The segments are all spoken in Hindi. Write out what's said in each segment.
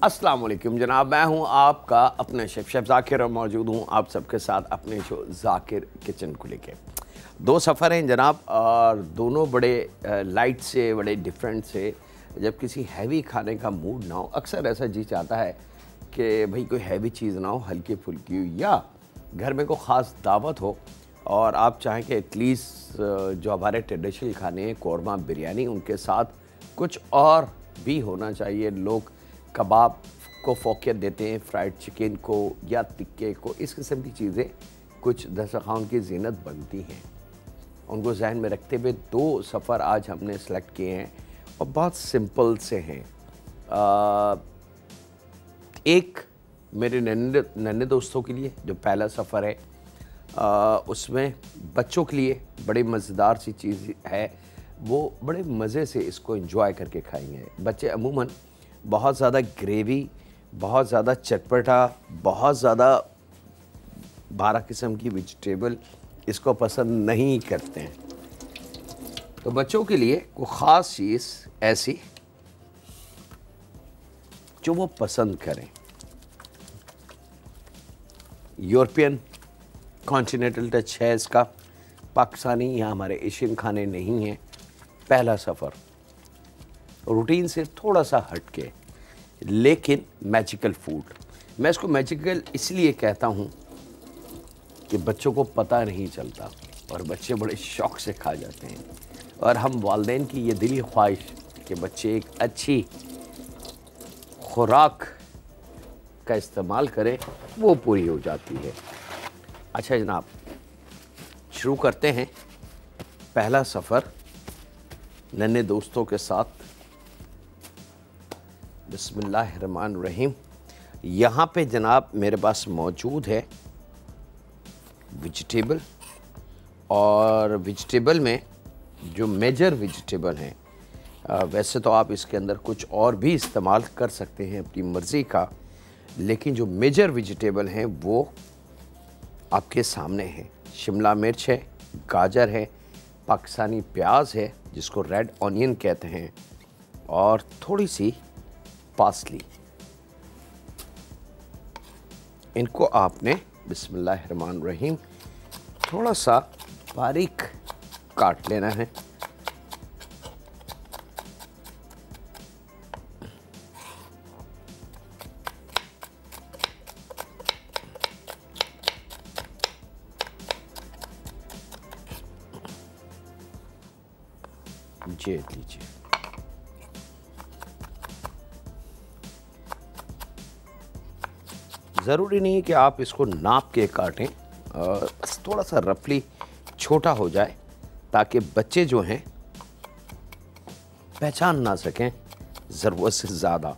अस्सलाम वालेकुम जनाब, मैं हूं आपका अपना शेफ़ ज़ाकिर और मौजूद हूं आप सबके साथ अपने शो ज़ाकिर किचन को लेके। दो सफ़र हैं जनाब और दोनों बड़े लाइट से, बड़े डिफरेंट से। जब किसी हैवी खाने का मूड ना हो, अक्सर ऐसा जी चाहता है कि भाई कोई हैवी चीज़ ना हो, हल्की फुल्की हो, या घर में कोई ख़ास दावत हो और आप चाहें कि एटलीस्ट जो हमारे ट्रेडिशनल खाने हैं, कौरमा, बिरयानी, उनके साथ कुछ और भी होना चाहिए। लोग कबाब को फ़ोकियत देते हैं, फ्राइड चिकन को या टिक्के को, इस किस्म की चीज़ें कुछ दस्तरख़्वान की ज़ीनत बनती हैं। उनको जहन में रखते हुए दो सफ़र आज हमने सेलेक्ट किए हैं और बहुत सिंपल से हैं। एक मेरे नन्हे दोस्तों के लिए जो पहला सफ़र है, उसमें बच्चों के लिए बड़ी मज़ेदार सी चीज़ है, वो बड़े मज़े से इसको एंजॉय करके खाएंगे। बच्चे अमूमन बहुत ज़्यादा ग्रेवी, बहुत ज़्यादा चटपटा, बहुत ज़्यादा 12 किस्म की वेजिटेबल इसको पसंद नहीं करते हैं। तो बच्चों के लिए कोई ख़ास चीज़ ऐसी जो वो पसंद करें। यूरोपियन कॉन्टिनेंटल टच है इसका, पाकिस्तानी या हमारे एशियन खाने नहीं हैं। पहला सफ़र रूटीन से थोड़ा सा हटके, लेकिन मैजिकल फूड। मैं इसको मैजिकल इसलिए कहता हूँ कि बच्चों को पता नहीं चलता और बच्चे बड़े शौक़ से खा जाते हैं, और हम वालिदैन की ये दिली ख्वाहिश कि बच्चे एक अच्छी खुराक का इस्तेमाल करें, वो पूरी हो जाती है। अच्छा जनाब, शुरू करते हैं पहला सफ़र नन्हे दोस्तों के साथ। बिस्मिल्लाहिर्रहमानिर्रहीम। यहाँ पे जनाब मेरे पास मौजूद है वेजिटेबल, और वेजिटेबल में जो मेजर वेजिटेबल हैं, वैसे तो आप इसके अंदर कुछ और भी इस्तेमाल कर सकते हैं अपनी मर्ज़ी का, लेकिन जो मेजर वेजिटेबल हैं वो आपके सामने हैं। शिमला मिर्च है, गाजर है, पाकिस्तानी प्याज है जिसको रेड ऑनियन कहते हैं, और थोड़ी सी पासली। इनको आपने बिस्मिल्लाहिर्रहमानिर्रहीम थोड़ा सा बारीक काट लेना है। ये लीजिए। ज़रूरी नहीं है कि आप इसको नाप के काटें, थोड़ा सा रफली छोटा हो जाए ताकि बच्चे जो हैं पहचान ना सकें ज़रूरत से ज़्यादा।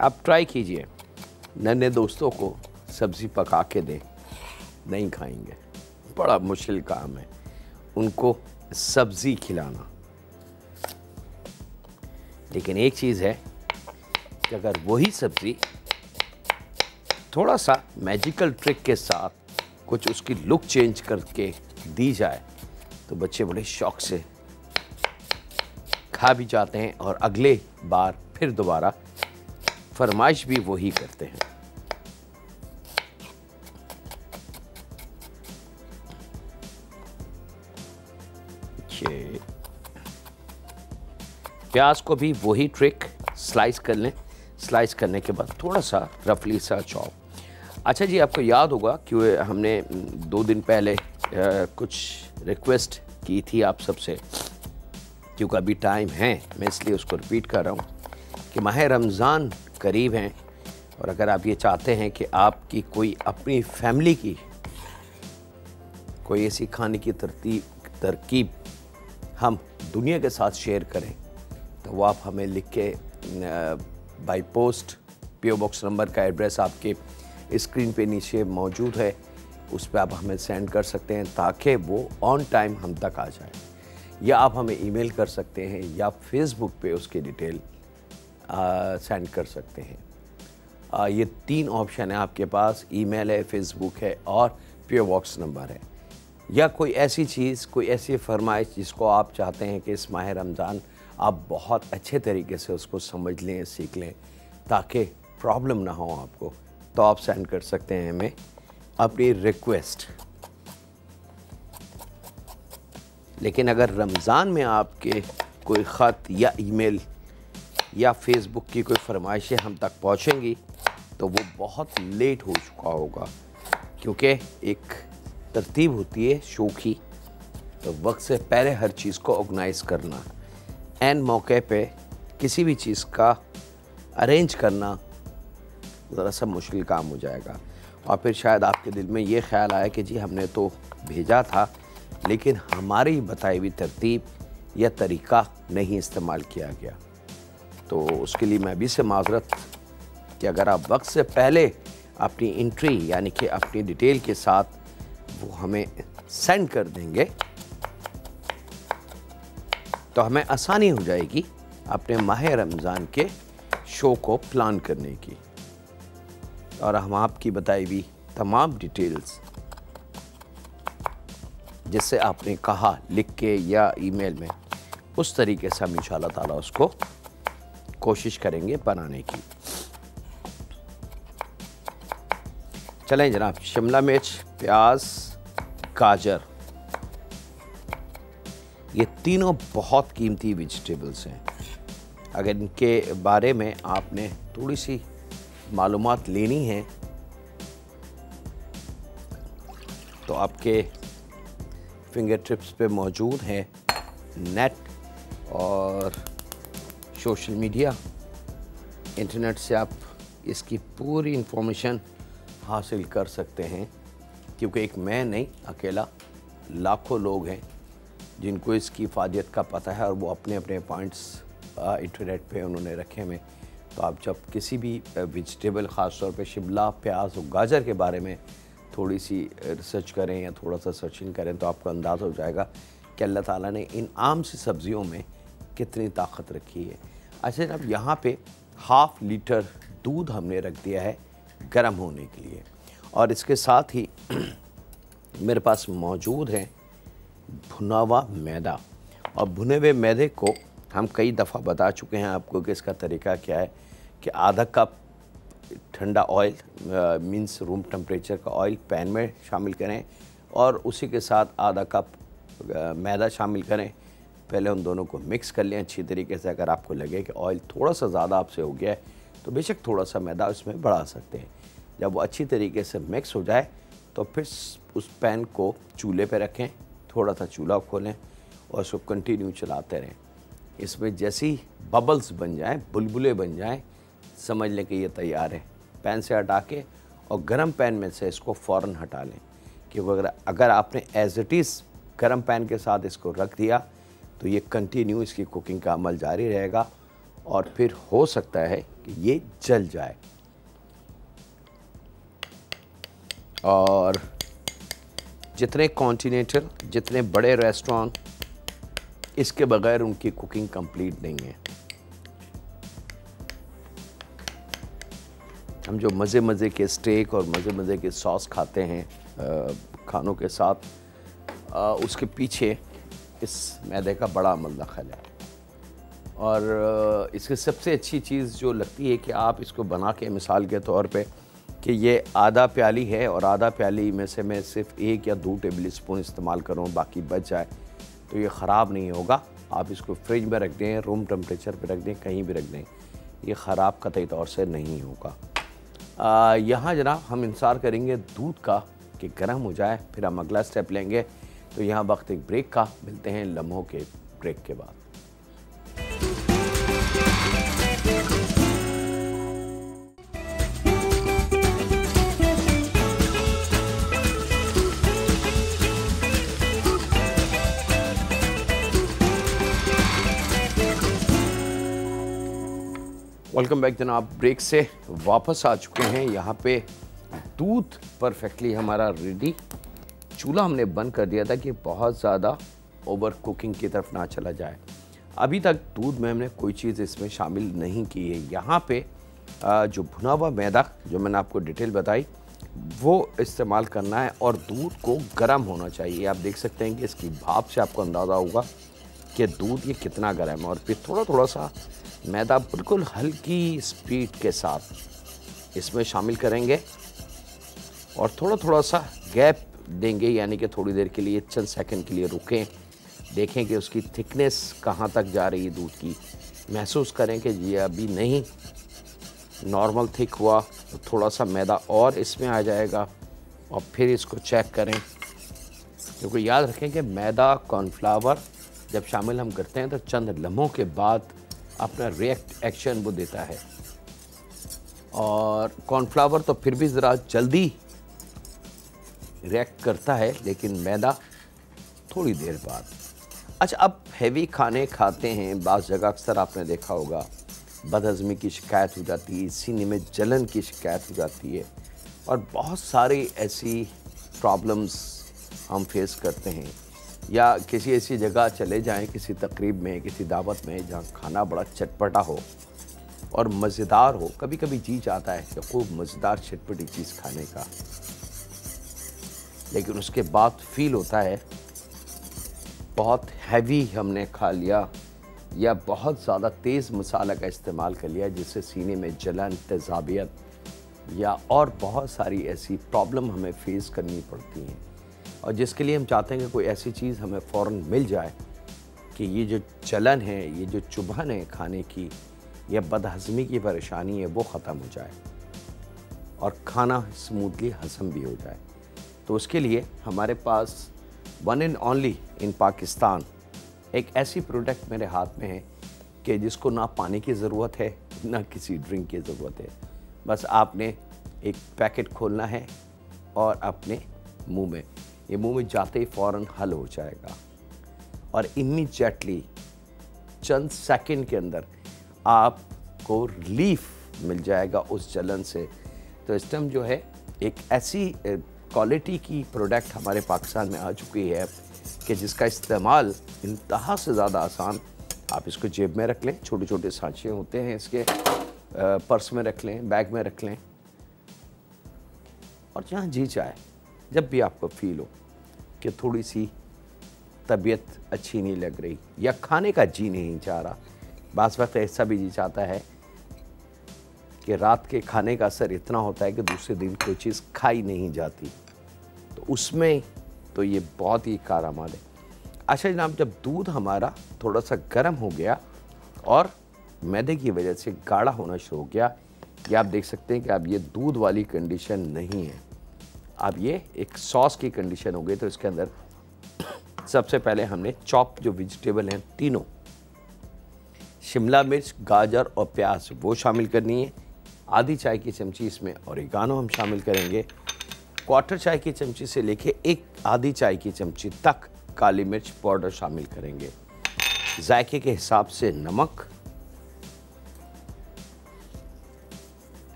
आप ट्राई कीजिए, नन्हे दोस्तों को सब्ज़ी पका के दें, नहीं खाएंगे। बड़ा मुश्किल काम है उनको सब्ज़ी खिलाना, लेकिन एक चीज़ है कि अगर वही सब्ज़ी थोड़ा सा मैजिकल ट्रिक के साथ कुछ उसकी लुक चेंज करके दी जाए तो बच्चे बड़े शौक़ से खा भी जाते हैं और अगले बार फिर दोबारा फरमाइश भी वही करते हैं। ये प्याज को भी वही ट्रिक, स्लाइस कर लें। स्लाइस करने के बाद थोड़ा सा रफली सा चॉप। अच्छा जी, आपको याद होगा कि हमने 2 दिन पहले कुछ रिक्वेस्ट की थी आप सबसे, क्योंकि अभी टाइम है, मैं इसलिए उसको रिपीट कर रहा हूँ कि माह रमज़ान करीब हैं, और अगर आप ये चाहते हैं कि आपकी कोई अपनी फैमिली की कोई ऐसी खाने की तरकीब हम दुनिया के साथ शेयर करें, तो वो आप हमें लिख के by post, PO box number का एड्रेस आपके स्क्रीन पे नीचे मौजूद है, उस पर आप हमें सेंड कर सकते हैं ताकि वो ऑन टाइम हम तक आ जाए। या आप हमें ईमेल कर सकते हैं या फेसबुक पे उसकी डिटेल सेंड कर सकते हैं। ये 3 ऑप्शन है आपके पास, ईमेल है, फेसबुक है और पीओ बॉक्स नंबर है। या कोई ऐसी चीज़, कोई ऐसी फरमाइश जिसको आप चाहते हैं कि इस माह रमज़ान आप बहुत अच्छे तरीके से उसको समझ लें, सीख लें, ताकि प्रॉब्लम ना हो आपको। तो आप सेंड कर सकते हैं हमें अपनी रिक्वेस्ट। लेकिन अगर रमज़ान में आपके कोई ख़त या ईमेल या फेसबुक की कोई फरमाइशें हम तक पहुंचेंगी तो वो बहुत लेट हो चुका होगा, क्योंकि एक तरतीब होती है शो की, तो वक्त से पहले हर चीज़ को ऑर्गेनाइज करना, एन मौके पे किसी भी चीज़ का अरेंज करना ज़रा सा मुश्किल काम हो जाएगा। और फिर शायद आपके दिल में ये ख्याल आया कि जी हमने तो भेजा था लेकिन हमारी बताई हुई तरतीब या तरीक़ा नहीं इस्तेमाल किया गया। तो उसके लिए मैं भी से माज़रत कि अगर आप वक्त से पहले अपनी एंट्री यानी कि अपनी डिटेल के साथ वो हमें सेंड कर देंगे तो हमें आसानी हो जाएगी अपने माह रमज़ान के शो को प्लान करने की, और हम आपकी बताई हुई तमाम डिटेल्स जिससे आपने कहा लिख के या ईमेल में, उस तरीके से हम इंशाअल्लाह ताला उसको कोशिश करेंगे बनाने की। चलें जनाब, शिमला मिर्च, प्याज, गाजर, ये तीनों बहुत कीमती वेजिटेबल्स हैं। अगर इनके बारे में आपने थोड़ी सी मालूमात लेनी है तो आपके फिंगर टिप्स पे मौजूद है नेट और सोशल मीडिया। इंटरनेट से आप इसकी पूरी इंफॉर्मेशन हासिल कर सकते हैं, क्योंकि एक मैं नहीं अकेला लाखों लोग हैं जिनको इसकी फ़ायदियत का पता है और वो अपने अपने पॉइंट्स इंटरनेट पे उन्होंने रखे हुए। तो आप जब किसी भी वेजिटेबल, ख़ास तौर पे शिमला, प्याज और गाजर के बारे में थोड़ी सी रिसर्च करें या थोड़ा सा सर्चिंग करें तो आपको अंदाज़ा हो जाएगा कि अल्लाह ताला ने इन आम सी सब्ज़ियों में कितनी ताकत रखी है। अच्छा जनाब, यहाँ पे हाफ़ लीटर दूध हमने रख दिया है गर्म होने के लिए, और इसके साथ ही मेरे पास मौजूद है भुना हुआ मैदा। और भुने हुए मैदे को हम कई दफ़ा बता चुके हैं आपको कि इसका तरीका क्या है कि आधा कप ठंडा ऑयल मींस रूम टेम्परेचर का ऑयल पैन में शामिल करें और उसी के साथ आधा कप मैदा शामिल करें। पहले उन दोनों को मिक्स कर लें अच्छी तरीके से। अगर आपको लगे कि ऑयल थोड़ा सा ज़्यादा आपसे हो गया है तो बेशक थोड़ा सा मैदा उसमें बढ़ा सकते हैं। जब वो अच्छी तरीके से मिक्स हो जाए तो फिर उस पैन को चूल्हे पे रखें, थोड़ा सा चूल्हा खोलें और उसको कंटिन्यू चलाते रहें। इसमें जैसी बबल्स बन जाएं, बुलबुले बन जाएं, समझ लें कि ये तैयार है। पैन से हटा के और गरम पैन में से इसको फ़ौरन हटा लें, क्योंकि अगर आपने एज़ इट इज़ गरम पैन के साथ इसको रख दिया तो ये कंटिन्यू इसकी कुकिंग का अमल जारी रहेगा और फिर हो सकता है कि ये जल जाए। और जितने कॉन्टिनेंटल, जितने बड़े रेस्टोरेंट, इसके बगैर उनकी कुकिंग कंप्लीट नहीं है। हम जो मज़े मज़े के स्टेक और मज़े मज़े के सॉस खाते हैं खानों के साथ, उसके पीछे इस मैदे का बड़ा अमल दखल है। और इसकी सबसे अच्छी चीज़ जो लगती है कि आप इसको बना के मिसाल के तौर पे कि ये आधा प्याली है और आधा प्याली में से मैं सिर्फ 1 या 2 टेबल स्पून इस्तेमाल करूँ, बाकी बच जाए तो ये ख़राब नहीं होगा। आप इसको फ्रिज में रख दें, रूम टेम्परेचर पे रख दें, कहीं भी रख दें, ये ख़राब कतई तौर से नहीं होगा। यहाँ जनाब हम इंतज़ार करेंगे दूध का कि गर्म हो जाए, फिर हम अगला स्टेप लेंगे। तो यहाँ वक्त एक ब्रेक का, मिलते हैं लम्हों के ब्रेक के बाद। वेलकम बैक जनाब, ब्रेक से वापस आ चुके हैं। यहाँ पे दूध परफेक्टली हमारा रेडी। चूल्हा हमने बंद कर दिया था कि बहुत ज़्यादा ओवर कुकिंग की तरफ ना चला जाए। अभी तक दूध में हमने कोई चीज़ इसमें शामिल नहीं की है। यहाँ पे जो भुना हुआ मैदा जो मैंने आपको डिटेल बताई वो इस्तेमाल करना है और दूध को गर्म होना चाहिए। आप देख सकते हैं कि इसकी भाप से आपको अंदाज़ा होगा कि दूध ये कितना गर्म है, और फिर थोड़ा थोड़ा सा मैदा बिल्कुल हल्की स्पीड के साथ इसमें शामिल करेंगे और थोड़ा थोड़ा सा गैप देंगे, यानी कि थोड़ी देर के लिए, चंद सेकंड के लिए रुकें, देखें कि उसकी थिकनेस कहाँ तक जा रही है दूध की। महसूस करें कि ये अभी नहीं नॉर्मल थिक हुआ, तो थोड़ा सा मैदा और इसमें आ जाएगा और फिर इसको चेक करें, क्योंकि याद रखें कि मैदा कॉर्नफ्लावर जब शामिल हम करते हैं तो चंद लम्हों के बाद अपना एक्शन वो देता है, और कॉर्नफ्लावर तो फिर भी ज़रा जल्दी रिएक्ट करता है, लेकिन मैदा थोड़ी देर बाद। अच्छा, अब हैवी खाने खाते हैं, बाज़ जगह अक्सर आपने देखा होगा बदहज़मी की शिकायत हो जाती है, सीने में जलन की शिकायत हो जाती है, और बहुत सारी ऐसी प्रॉब्लम्स हम फेस करते हैं। या किसी ऐसी जगह चले जाएं, किसी तकरीब में, किसी दावत में, जहाँ खाना बड़ा चटपटा हो और मज़ेदार हो, कभी कभी जी चाहता है कि खूब मज़ेदार चटपटी चीज़ खाने का, लेकिन उसके बाद फील होता है बहुत हैवी हमने खा लिया या बहुत ज़्यादा तेज़ मसाला का इस्तेमाल कर लिया, जिससे सीने में जलन, तेज़ाबियत या और बहुत सारी ऐसी प्रॉब्लम हमें फेस करनी पड़ती हैं, और जिसके लिए हम चाहते हैं कि कोई ऐसी चीज़ हमें फ़ौरन मिल जाए कि ये जो जलन है, ये जो चुभन है खाने की, या बदहज़मी की परेशानी है, वो ख़त्म हो जाए और खाना स्मूथली हज़म भी हो जाए। तो उसके लिए हमारे पास one and only in Pakistan एक ऐसी प्रोडक्ट मेरे हाथ में है कि जिसको ना पानी की ज़रूरत है, ना किसी ड्रिंक की ज़रूरत है। बस आपने एक पैकेट खोलना है और अपने मुंह में, ये मुंह में जाते ही फ़ौरन हल हो जाएगा, और इमीडिएटली चंद सेकंड के अंदर आपको रिलीफ मिल जाएगा उस जलन से। तो इस टाइम जो है एक ऐसी क्वालिटी की प्रोडक्ट हमारे पाकिस्तान में आ चुकी है कि जिसका इस्तेमाल इंतहा से ज़्यादा आसान। आप इसको जेब में रख लें, छोटे छोटे सांचे होते हैं इसके, पर्स में रख लें, बैग में रख लें, और जहाँ जी चाहे, जब भी आपको फील हो कि थोड़ी सी तबीयत अच्छी नहीं लग रही या खाने का जी नहीं चाह रहा, बाज़ वक्त ऐसा भी जी चाहता है कि रात के खाने का असर इतना होता है कि दूसरे दिन कोई चीज़ खाई नहीं जाती, तो उसमें तो ये बहुत ही कारआमद है। अच्छा जनाब, जब दूध हमारा थोड़ा सा गर्म हो गया और मैदे की वजह से गाढ़ा होना शुरू हो गया, ये आप देख सकते हैं कि अब ये दूध वाली कंडीशन नहीं है, अब ये एक सॉस की कंडीशन हो गई। तो इसके अंदर सबसे पहले हमने चॉप जो वेजिटेबल हैं तीनों, शिमला मिर्च, गाजर और प्याज, वो शामिल करनी है। आधी चाय की चमची इसमें ओरिगानो हम शामिल करेंगे। क्वार्टर चाय की चमची से लेके एक आधी चाय की चमची तक काली मिर्च पाउडर शामिल करेंगे। जायके के हिसाब से नमक,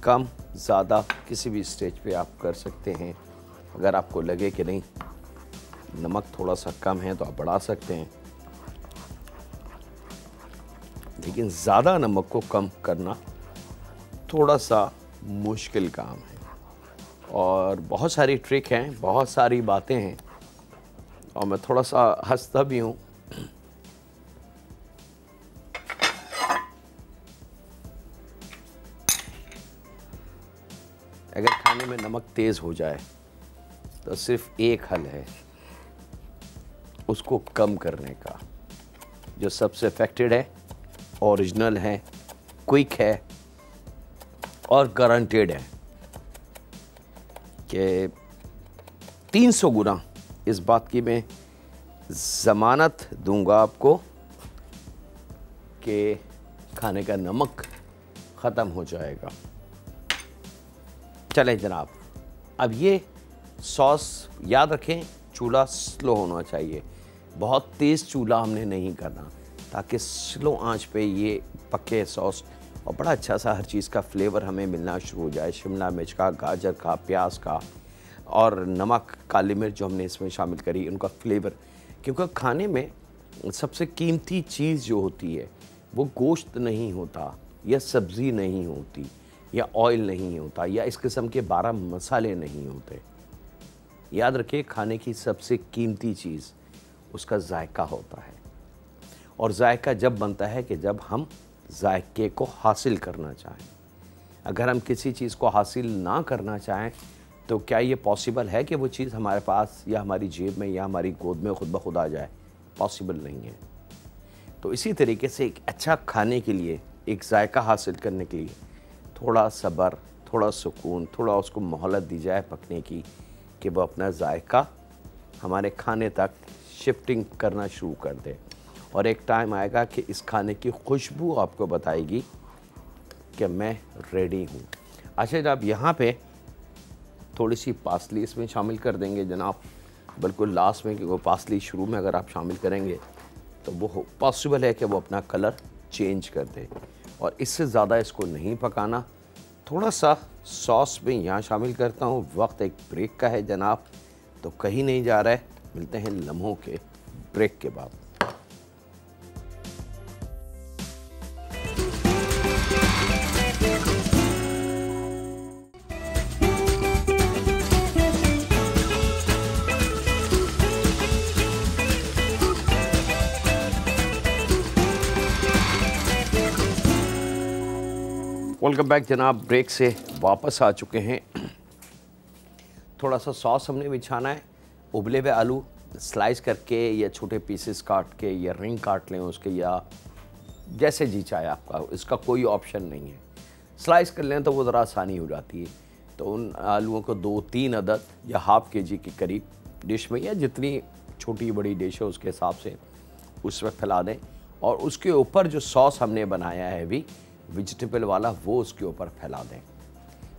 कम ज़्यादा किसी भी स्टेज पे आप कर सकते हैं। अगर आपको लगे कि नहीं नमक थोड़ा सा कम है तो आप बढ़ा सकते हैं, लेकिन ज़्यादा नमक को कम करना थोड़ा सा मुश्किल काम है, और बहुत सारी ट्रिक हैं, बहुत सारी बातें हैं, और मैं थोड़ा सा हंसता भी हूँ। अगर खाने में नमक तेज़ हो जाए तो सिर्फ एक हल है उसको कम करने का, जो सबसे इफेक्टेड है, ओरिजिनल है, क्विक है और गारंटेड है कि 300 गुना इस बात की मैं ज़मानत दूंगा आपको कि खाने का नमक ख़त्म हो जाएगा। चलें जनाब, अब ये सॉस याद रखें, चूल्हा स्लो होना चाहिए, बहुत तेज़ चूल्हा हमने नहीं करना, ताकि स्लो आंच पे ये पके सॉस और बड़ा अच्छा सा हर चीज़ का फ्लेवर हमें मिलना शुरू हो जाए, शिमला मिर्च का, गाजर का, प्याज का और नमक, काली मिर्च जो हमने इसमें शामिल करी, उनका फ्लेवर। क्योंकि खाने में सबसे कीमती चीज़ जो होती है वो गोश्त नहीं होता, या सब्ज़ी नहीं होती, या ऑयल नहीं होता, या इस किस्म के 12 मसाले नहीं होते। याद रखिए, खाने की सबसे कीमती चीज़ उसका जायका होता है, और जायका जब बनता है कि जब हम जायके को हासिल करना चाहें। अगर हम किसी चीज़ को हासिल ना करना चाहें तो क्या ये पॉसिबल है कि वो चीज़ हमारे पास या हमारी जेब में या हमारी गोद में खुद ब खुद आ जाए? पॉसिबल नहीं है। तो इसी तरीके से एक अच्छा खाने के लिए, एक जायका हासिल करने के लिए थोड़ा सब्र, थोड़ा सुकून, थोड़ा उसको मोहलत दी जाए पकने की, कि वो अपना जायका हमारे खाने तक शिफ्टिंग करना शुरू कर दे। और एक टाइम आएगा कि इस खाने की खुशबू आपको बताएगी कि मैं रेडी हूँ। अच्छा जनाब, यहाँ पे थोड़ी सी पासली इसमें शामिल कर देंगे जनाब, बिल्कुल लास्ट में, क्योंकि पासली शुरू में अगर आप शामिल करेंगे तो वो पॉसिबल है कि वो अपना कलर चेंज कर दे। और इससे ज़्यादा इसको नहीं पकाना। थोड़ा सा सॉस भी यहाँ शामिल करता हूँ। वक्त एक ब्रेक का है जनाब, तो कहीं नहीं जा रहा है। मिलते हैं लम्हों के ब्रेक के बाद। वेलकम बैक जनाब, ब्रेक से वापस आ चुके हैं। थोड़ा सा सॉस हमने बिछाना है। उबले हुए आलू स्लाइस करके या छोटे पीसेस काट के या रिंग काट लें उसके, या जैसे जी चाहे आपका, इसका कोई ऑप्शन नहीं है। स्लाइस कर लें तो वो ज़रा आसानी हो जाती है। तो उन आलूओं को 2-3 अदद या हाफ़ के जी के करीब डिश में, या जितनी छोटी बड़ी डिश है उसके हिसाब से उसमें फैला दें। और उसके ऊपर जो सॉस हमने बनाया है भी वेजिटेबल वाला, वो उसके ऊपर फैला दें।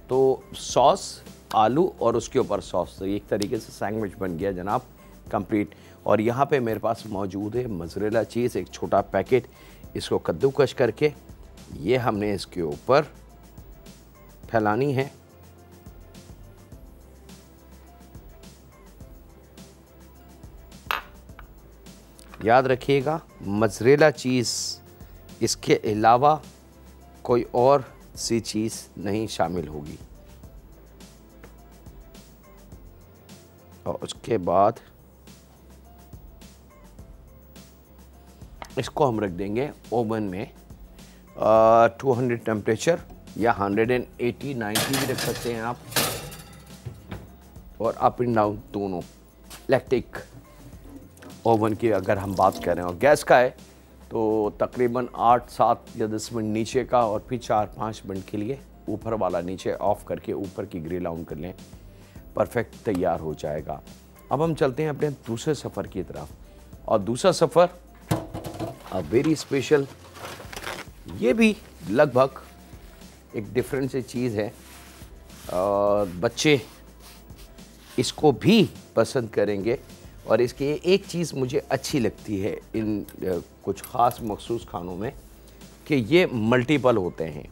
तो सॉस, आलू और उसके ऊपर सॉस, तो एक तरीके से सैंडविच बन गया जनाब कंप्लीट। और यहाँ पे मेरे पास मौजूद है मोज़रेला चीज़, एक छोटा पैकेट। इसको कद्दूकश करके ये हमने इसके ऊपर फैलानी है। याद रखिएगा, मोज़रेला चीज़, इसके अलावा कोई और सी चीज़ नहीं शामिल होगी। और उसके बाद इसको हम रख देंगे ओवन में 200 टेम्परेचर, या 180-90 भी रख सकते हैं आप, और अप एंड डाउन दोनों। इलेक्ट्रिक ओवन की अगर हम बात करें और गैस का है तो तकरीबन 8-7 या 10 मिनट नीचे का, और फिर 4-5 मिनट के लिए ऊपर वाला नीचे ऑफ करके ऊपर की ग्रिल ऑन कर लें। परफेक्ट तैयार हो जाएगा। अब हम चलते हैं अपने दूसरे सफ़र की तरफ। और दूसरा सफ़र वेरी स्पेशल, ये भी लगभग एक डिफरेंट सी चीज़ है, और बच्चे इसको भी पसंद करेंगे। और इसकी एक चीज़ मुझे अच्छी लगती है इन कुछ ख़ास मखसूस खानों में, कि ये मल्टीपल होते हैं।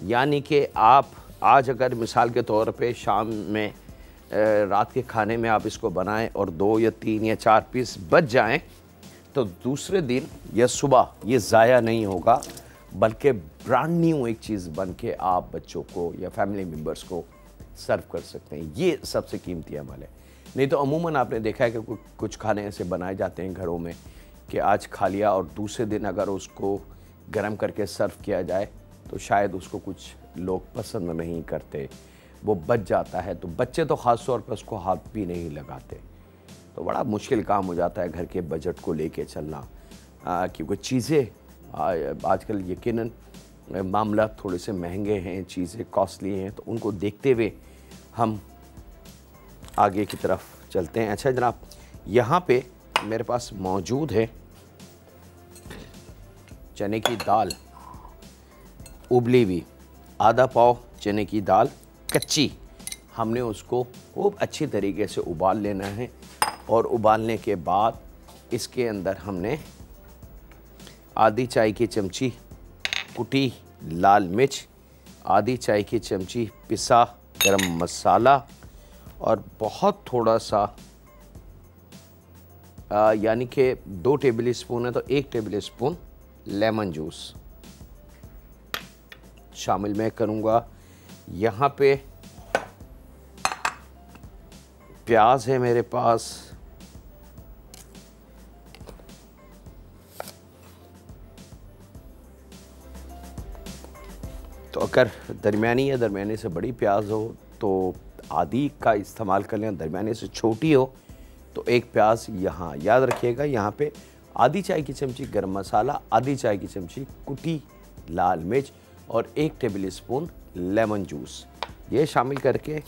यानी कि आप आज अगर मिसाल के तौर पे शाम में रात के खाने में आप इसको बनाएं और 2 या 3 या 4 पीस बच जाएं, तो दूसरे दिन या सुबह ये ज़ाया नहीं होगा, बल्कि ब्रांड न्यू एक चीज़ बन के आप बच्चों को या फैमिली मेम्बर्स को सर्व कर सकते हैं। ये सबसे कीमती अमल है। नहीं तो अमूमन आपने देखा है कि कुछ खाने ऐसे बनाए जाते हैं घरों में कि आज खा लिया और दूसरे दिन अगर उसको गर्म करके सर्व किया जाए तो शायद उसको कुछ लोग पसंद नहीं करते, वो बच जाता है। तो बच्चे तो ख़ास तौर पर उसको हाथ भी नहीं लगाते। तो बड़ा मुश्किल काम हो जाता है घर के बजट को लेके चलना, क्योंकि चीज़ें आजकल यकीनन मामला थोड़े से महंगे हैं, चीज़ें कॉस्टली हैं। तो उनको देखते हुए हम आगे की तरफ चलते हैं। अच्छा जनाब, यहाँ पे मेरे पास मौजूद है चने की दाल उबली हुई, आधा पाव चने की दाल कच्ची। हमने उसको खूब अच्छी तरीके से उबाल लेना है। और उबालने के बाद इसके अंदर हमने आधी चाय की चमची कुटी लाल मिर्च, आधी चाय की चमची पिसा गरम मसाला, और बहुत थोड़ा सा यानी कि 2 टेबल स्पून है तो 1 टेबल स्पून लेमन जूस शामिल मैं करूँगा। यहाँ पे प्याज है मेरे पास, तो अगर दरमियानी या दरमियाने से बड़ी प्याज हो तो आधी का इस्तेमाल कर लें, दरमियाने से छोटी हो तो एक प्याज यहाँ याद रखिएगा। यहाँ पे आधी चाय की चमची गरम मसाला, आधी चाय की चमची कुटी लाल मिर्च और 1 टेबल स्पून लेमन जूस ये शामिल करके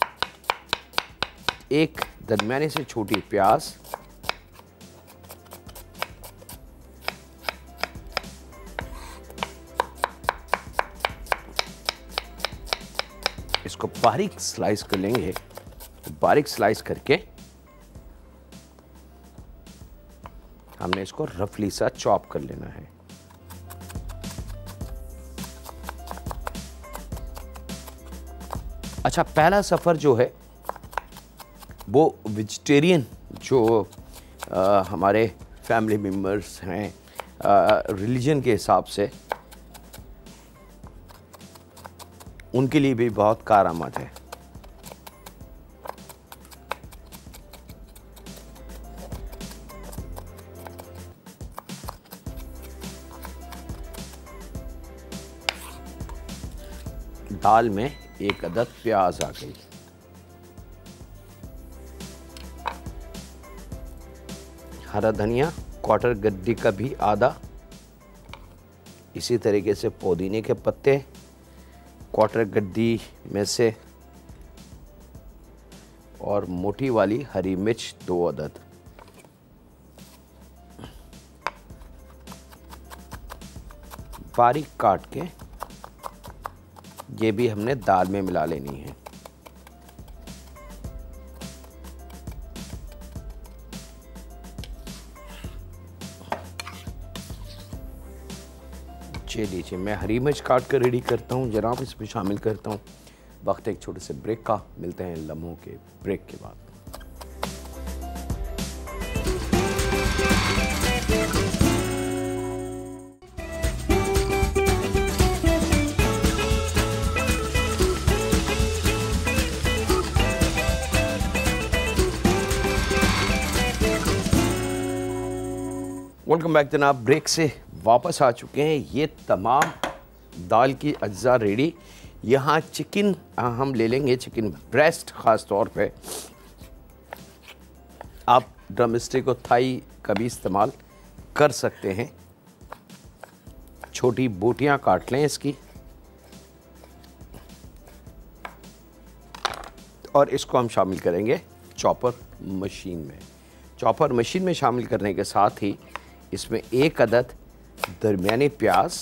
एक दरमियाने से छोटी प्याज, इसको बारीक स्लाइस कर लेंगे। बारीक स्लाइस करके हमने इसको रफली सा चॉप कर लेना है। अच्छा, पहला सफ़र जो है वो वेजिटेरियन जो हमारे फैमिली मेम्बर्स हैं रिलीजन के हिसाब से, उनके लिए भी बहुत कारआमद है। दाल में 1 अदद प्याज आ गई। हरा धनिया क्वार्टर गड्डी का भी आधा, इसी तरीके से पुदीने के पत्ते क्वार्टर गड्डी में से, और मोटी वाली हरी मिर्च 2 अदद। बारीक काट के ये भी हमने दाल में मिला लेनी है। लीजिए, मैं हरी मिर्च काट कर रेडी करता हूँ जनाब, इसमें शामिल करता हूँ। वक्त एक छोटे से ब्रेक का, मिलते हैं लम्हों के ब्रेक के बाद। वेलकम बैक जनाब, ब्रेक से वापस आ चुके हैं। ये तमाम दाल की अज्जा रेडी। यहाँ चिकन हम ले लेंगे, चिकन ब्रेस्ट ख़ास तौर पे। आप ड्रम स्टिक और थाई का भी इस्तेमाल कर सकते हैं। छोटी बोटियाँ काट लें इसकी, और इसको हम शामिल करेंगे चॉपर मशीन में। चॉपर मशीन में शामिल करने के साथ ही इसमें 1 अदद दरमियानी प्याज,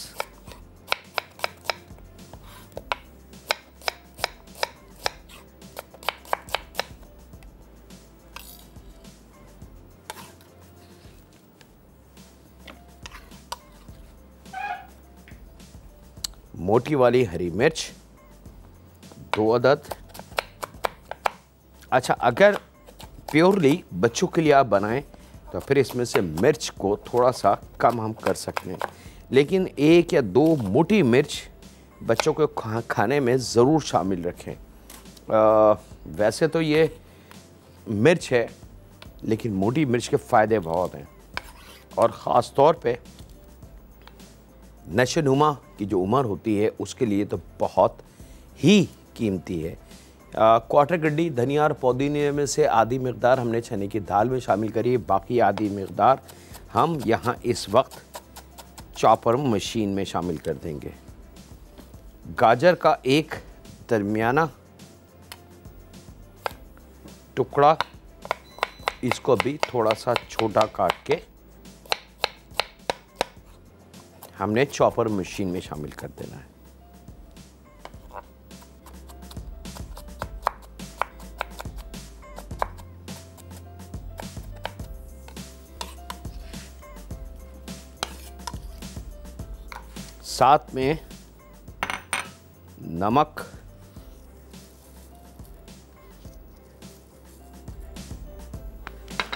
मोटी वाली हरी मिर्च 2 अदद। अच्छा, अगर प्योरली बच्चों के लिए आप बनाएं तो फिर इसमें से मिर्च को थोड़ा सा कम हम कर सकते हैं, लेकिन 1 या 2 मोटी मिर्च बच्चों को खाने में ज़रूर शामिल रखें। वैसे तो ये मिर्च है, लेकिन मोटी मिर्च के फ़ायदे बहुत हैं, और ख़ास तौर पे नशोनुमा की जो उम्र होती है उसके लिए तो बहुत ही कीमती है। क्वार्टर गड्डी धनिया और पुदीने में से आधी मकदार हमने चने की दाल में शामिल करी है, बाकी आधी मकदार हम यहाँ इस वक्त चॉपर मशीन में शामिल कर देंगे। गाजर का 1 दरमियाना टुकड़ा, इसको भी थोड़ा सा छोटा काट के हमने चॉपर मशीन में शामिल कर देना है। साथ में नमक,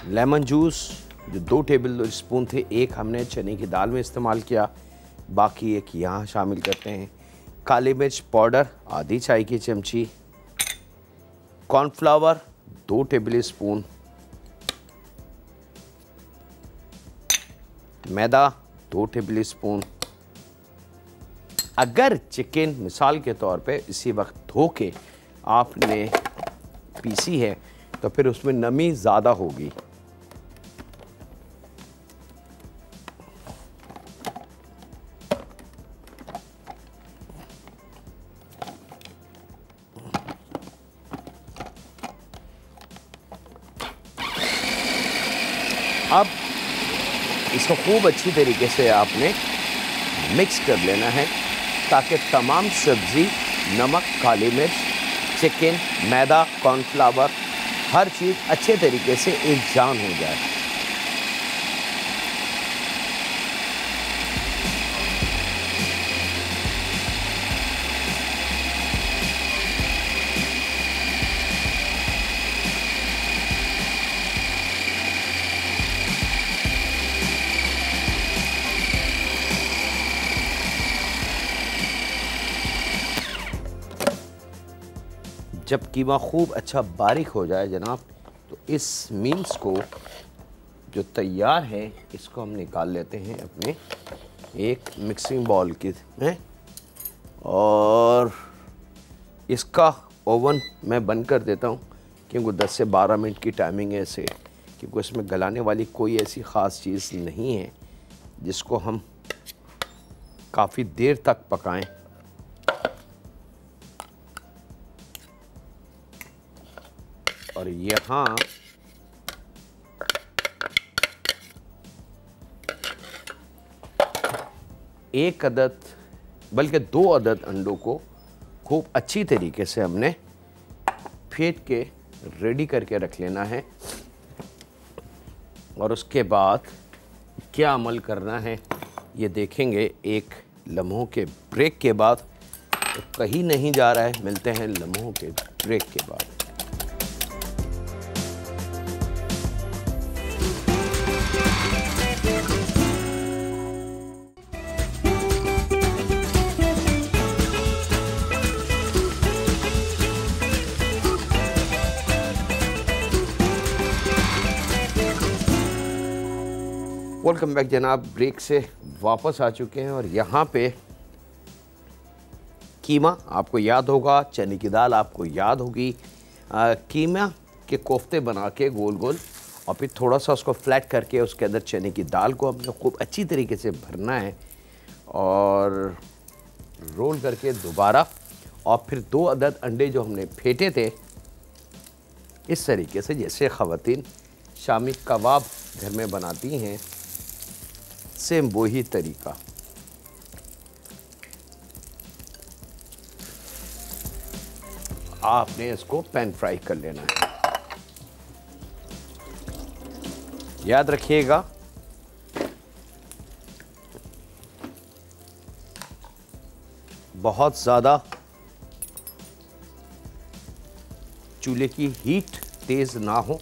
लेमन जूस जो 2 टेबल स्पून थे, 1 हमने चने की दाल में इस्तेमाल किया, बाकी 1 यहाँ शामिल करते हैं। काली मिर्च पाउडर आधी चाय की चमची, कॉर्नफ्लावर 2 टेबल स्पून, मैदा 2 टेबल स्पून, अगर चिकन मिसाल के तौर पे इसी वक्त धो के आपने पीसी है तो फिर उसमें नमी ज़्यादा होगी। अब इसको खूब अच्छी तरीके से आपने मिक्स कर लेना है ताकि तमाम सब्ज़ी, नमक, काली मिर्च, चिकन, मैदा, कॉर्नफ्लावर, हर चीज़ अच्छे तरीके से एक जान हो जाए। जब कीमा खूब अच्छा बारीक हो जाए जनाब, तो इस मील्स को जो तैयार है इसको हम निकाल लेते हैं अपने एक मिक्सिंग बाउल की में, और इसका ओवन मैं बंद कर देता हूँ क्योंकि 10 से 12 मिनट की टाइमिंग है इसे, क्योंकि इसमें गलाने वाली कोई ऐसी ख़ास चीज़ नहीं है जिसको हम काफ़ी देर तक पकाएं। और यहाँ एक अदद बल्कि 2 अदद अंडों को खूब अच्छी तरीके से हमने फेंट के रेडी करके रख लेना है। और उसके बाद क्या अमल करना है ये देखेंगे एक लम्हों के ब्रेक के बाद। तो कहीं नहीं जा रहा है, मिलते हैं लम्हों के ब्रेक के बाद। वेलकम बैक जनाब, ब्रेक से वापस आ चुके हैं। और यहाँ पे कीमा आपको याद होगा, चने की दाल आपको याद होगी। कीमा के कोफ्ते बना के गोल गोल और फिर थोड़ा सा उसको फ्लैट करके उसके अंदर चने की दाल को हमने खूब अच्छी तरीके से भरना है और रोल करके दोबारा, और फिर 2 अदद अंडे जो हमने फेंटे थे इस तरीके से जैसे ख़वातीन शामी कबाब घर में बनाती हैं, सेम वही तरीका। आपने इसको पैन फ्राई कर लेना है। याद रखिएगा बहुत ज़्यादा चूल्हे की हीट तेज़ ना हो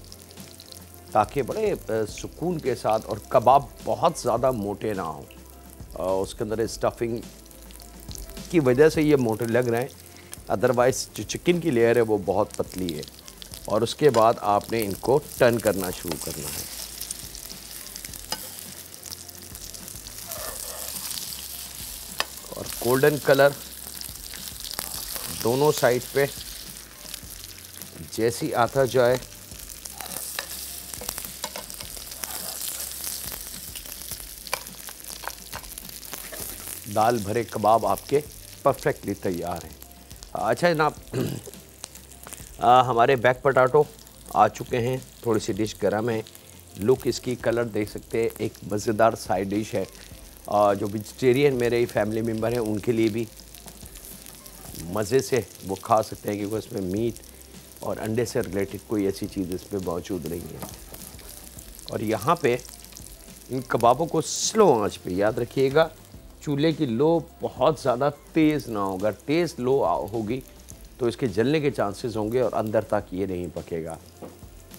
ताकि बड़े सुकून के साथ, और कबाब बहुत ज़्यादा मोटे ना हो। उसके अंदर स्टफिंग की वजह से ये मोटे लग रहे हैं, अदरवाइज़ जो चिकन की लेयर है वो बहुत पतली है। और उसके बाद आपने इनको टर्न करना शुरू करना है। और गोल्डन कलर दोनों साइड पे जैसी आता जाए दाल भरे कबाब आपके परफेक्टली तैयार हैं। अच्छा जनाब, हमारे बैक पोटैटो आ चुके हैं। थोड़ी सी डिश गर्म है, लुक इसकी, कलर देख सकते हैं। एक मज़ेदार साइड डिश है। जो वेजिटेरियन मेरे ही फैमिली मेम्बर हैं उनके लिए भी मज़े से वो खा सकते हैं, क्योंकि उसमें मीट और अंडे से रिलेटेड कोई ऐसी चीज़ इसमें मौजूद नहीं है। और यहाँ पे इन कबाबों को स्लो आंच पे, याद रखिएगा चूल्हे की लो बहुत ज़्यादा तेज़ ना हो। अगर तेज़ लो होगी तो इसके जलने के चांसेस होंगे और अंदर तक ये नहीं पकेगा।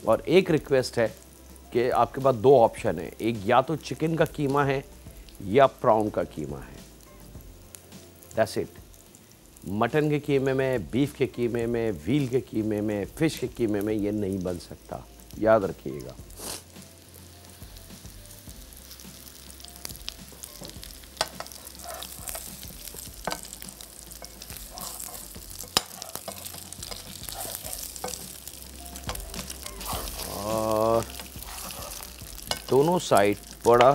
और एक रिक्वेस्ट है कि आपके पास 2 ऑप्शन है, एक या तो चिकन का कीमा है या प्राउन का कीमा है, दैट्स इट। मटन के कीमे में, बीफ के कीमे में, व्हील के कीमे में, फ़िश के कीमे में ये नहीं बन सकता, याद रखिएगा। दोनों साइड बड़ा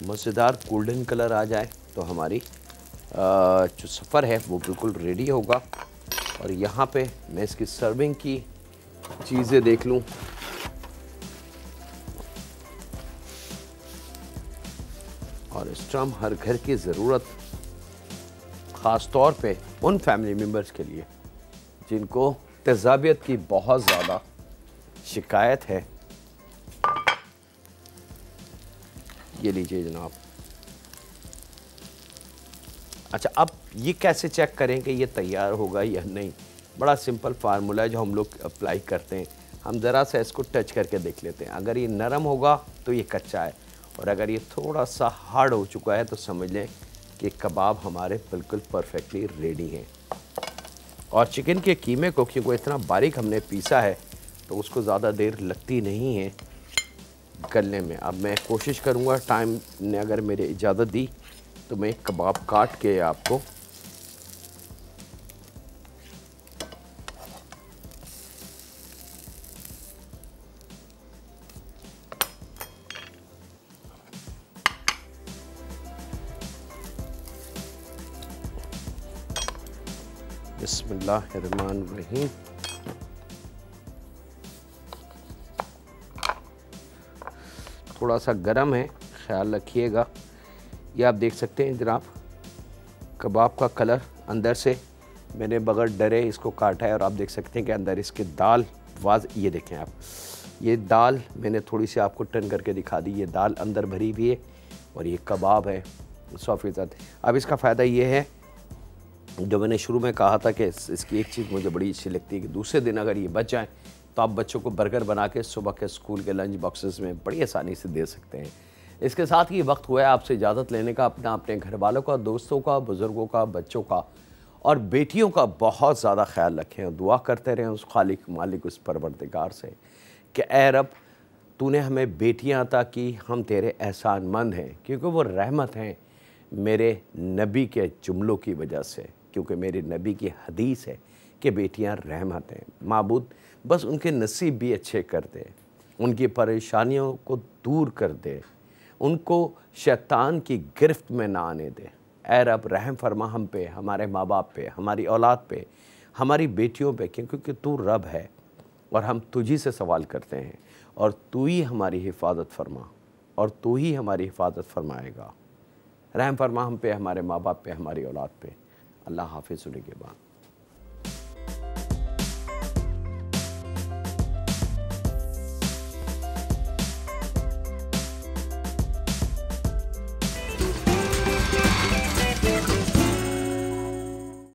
मज़ेदार गोल्डन कलर आ जाए तो हमारी जो सफ़र है वो बिल्कुल रेडी होगा। और यहाँ पे मैं इसकी सर्विंग की चीज़ें देख लूँ। और स्ट्रम हर घर की ज़रूरत, ख़ास तौर पे उन फैमिली मेम्बर्स के लिए जिनको तेज़ाबियत की बहुत ज़्यादा शिकायत है। ये लीजिए जनाब। अच्छा, अब ये कैसे चेक करें कि ये तैयार होगा या नहीं? बड़ा सिंपल फार्मूला है जो हम लोग अप्लाई करते हैं। हम ज़रा सा इसको टच करके देख लेते हैं। अगर ये नरम होगा तो ये कच्चा है, और अगर ये थोड़ा सा हार्ड हो चुका है तो समझ लें कि कबाब हमारे बिल्कुल परफेक्टली रेडी हैं। और चिकन के कीमे को क्योंकि इतना बारीक हमने पीसा है तो उसको ज़्यादा देर लगती नहीं है गलने में। अब मैं कोशिश करूँगा, टाइम ने अगर मेरे इजाज़त दी तो मैं कबाब काट के आपको बिस्मिल्लाहिर्रहमानिर्रहीम। थोड़ा सा गरम है, ख्याल रखिएगा। ये आप देख सकते हैं जनाब, कबाब का कलर अंदर से मैंने बगैर डरे इसको काटा है, और आप देख सकते हैं कि अंदर इसके दाल ये देखें आप, ये दाल मैंने थोड़ी सी आपको टर्न करके दिखा दी। ये दाल अंदर भरी हुई है और ये कबाब है 100%। अब इसका फ़ायदा ये है, जो मैंने शुरू में कहा था कि इसकी एक चीज़ मुझे बड़ी अच्छी लगती है कि दूसरे दिन अगर ये बच जाए तो आप बच्चों को बर्गर बना के सुबह के स्कूल के लंच बॉक्सेस में बड़ी आसानी से दे सकते हैं। इसके साथ ही वक्त हुआ है आपसे इजाज़त लेने का। अपने घर वालों का, दोस्तों का, बुज़ुर्गों का, बच्चों का और बेटियों का बहुत ज़्यादा ख्याल रखें और दुआ करते रहें उस खालिक मालिक, उस परवरदिगार से कि ऐ रब, तूने हमें बेटियां अता की, हम तेरे एहसानमंद हैं, क्योंकि वो रहमत हैं मेरे नबी के जुमलों की वजह से, क्योंकि मेरे नबी की हदीस है कि बेटियां रहमत हैं। माबूद बस उनके नसीब भी अच्छे कर दे, उनकी परेशानियों को दूर कर दे, उनको शैतान की गिरफ्त में ना आने दे। ऐ रब, रहम फरमा हम पे, हमारे माँ बाप पे, हमारी औलाद पे, हमारी बेटियों पे, क्योंकि तू रब है और हम तुझी से सवाल करते हैं, और तू ही हमारी हिफाजत फरमा और तू ही हमारी हिफाजत फरमाएगा। रहम फरमा हम पे, हमारे माँ बाप पे, हमारी औलाद पे। अल्लाह हाफिज़। सुने के बाद